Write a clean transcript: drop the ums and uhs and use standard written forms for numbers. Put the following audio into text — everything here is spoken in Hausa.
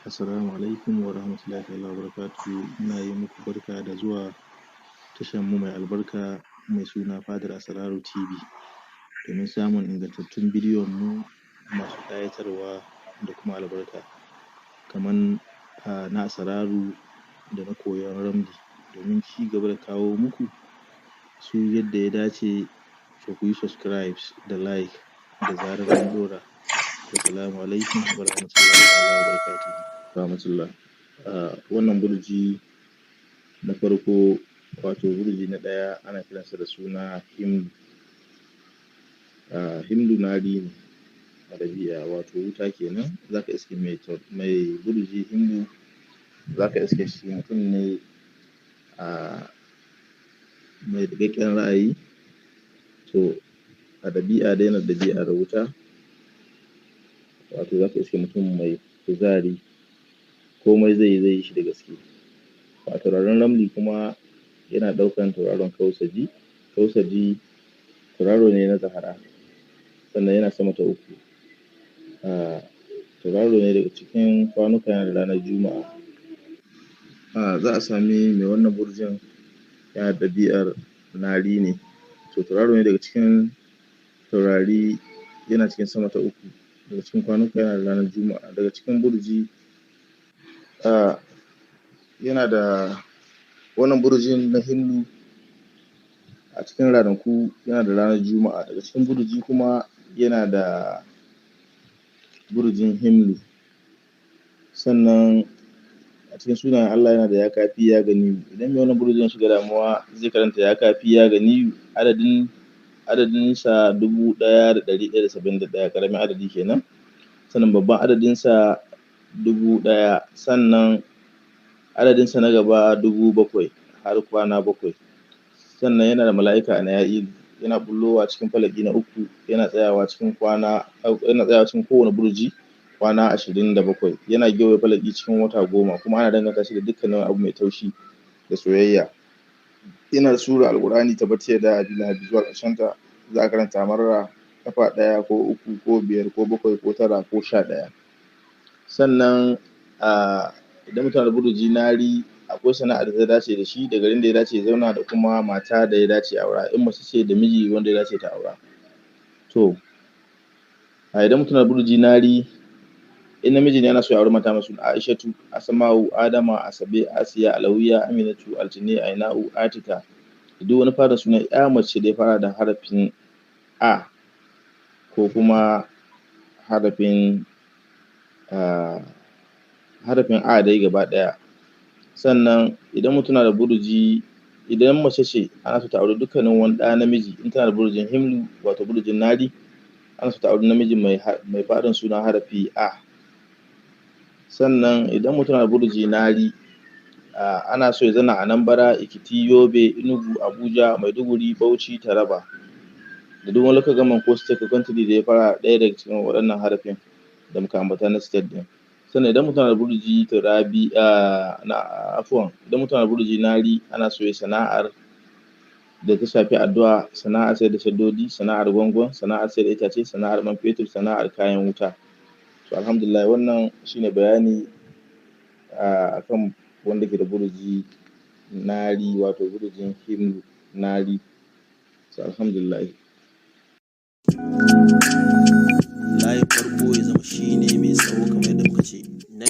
Assalamu alaikum wa rahmatullahi ta'ala wa barakatuhu. Ina yi muku barka da zuwa tashan mu mai albarka mai suna Fadar Asraru TV domin samun ingantattun bidiyon mu masu ƙayatarwa da kuma albarka kaman na asraru da na koyon ramli domin ci gaba da kawo muku su yadda ya dace. To ku yi subscribe da like da zarar an ɗora. Assalamu alaikum wa rahmatullahi ta'ala wa barakatuhu. Wannan burji na farko wato burji na ɗaya ana kiransa da suna Himlu. Himlu nari ne a ɗabi'a wato wuta kenan. Za ka iske mai burji Himlu za ka iske shi mutum ne mai riƙaƙƙen ra'ayi. To a ɗabi'a dai yana ɗabi'ar wuta, wato za ka iske mutum mai kuzari, komai zai yi shi da gaske. A tauraron ramli kuma yana ɗaukan tauraron kausaji. Kausaji tauraro ne na Zahra, sannan yana sama ta uku. Tauraro ne daga cikin kwanuka, yana da ranar Juma'a. Za a sami mai wannan burjin yana da ɗabi'ar nari ne. To tauraro ne daga cikin taurari, yana cikin sama ta uku. Daga cikin kwanuka yana da ranar Juma'a. Daga cikin burji yana da wannan burjin na Himlu a cikin ranaku yana da ranar Juma'a. Daga cikin burji kuma yana da burjin Himlu. Sannan a cikin sunayen Allah yana da ya kafi ya ganiyu. Idan mai wannan burjin ya shiga damuwa zai karanta ya kafi ya ganiyu, adadinsa 1171, ƙaramin adadi kenan. Sannan babban adadinsa 1000, sannan adadinsa na gaba 7000 har kwana 7. Sannan yana da mala'ika Ana'ilu, yana ɓullowa cikin falaki na 3, yana tsayawa cikin kowane burji kwana 27. Yana gewaye falaki cikin wata 10, kuma ana danganta shi da dukkanin abu mai taushi da soyayya. Yana da sura Alƙur'ani tabbat yada abi lahabin zuwa ƙarshenta. Za a karanta marra ƙafa 1 ko 3 ko 5 ko 7 ko 9 ko 11. Sannan idan mutum yana da burji nari, akwai sana'ar da ta dace da shi, da garin da ya dace ya zauna, da kuma mata da ya dace ya aura. In mace ce, da miji wanda ya dace ta aura. To idan mutum yana da burji nari, in namiji ne ana so ya auri mata masu Aishatu, Asma'u, Adama, Asabe, Asiya, Alawiya, Aminatu, Altine, Aina'u, Atika. Duk wani fara sunan ƴa mace da ya fara da harafin A ko kuma harafin A dai gaba ɗaya. Sannan idan mutum na da burji, idan mace ce ana so ta auri dukkanin wani ɗa namiji. In tana da burjin Himlu wato burjin nari, ana so ta auri namiji mai faɗin suna harafi A. Sannan idan mutum na da burji nari, ana so ya zauna a Anambra, Ekiti, Yobe, Enugu, Abuja, Maiduguri, Bauchi, Taraba, da duk wani local government ko state ko country da ya fara ɗaya daga cikin waɗannan harafin da muka ambata na state ɗin. Sannan idan mutum na da burji idan mutum na da burji nari, ana so ya sana'ar da ta shafi addu'a, sana'ar sayar da shaddodi, sana'ar gwangwan, sana'ar sayar da itace, sana'ar man fetur, sana'ar kayan wuta. To alhamdulillah, wannan shine bayani akan wanda ke da burji nari wato burjin Himlu nari. So alhamdulillah. Layin farko ya zama shine mai tsawo kamar yadda muka ce. Na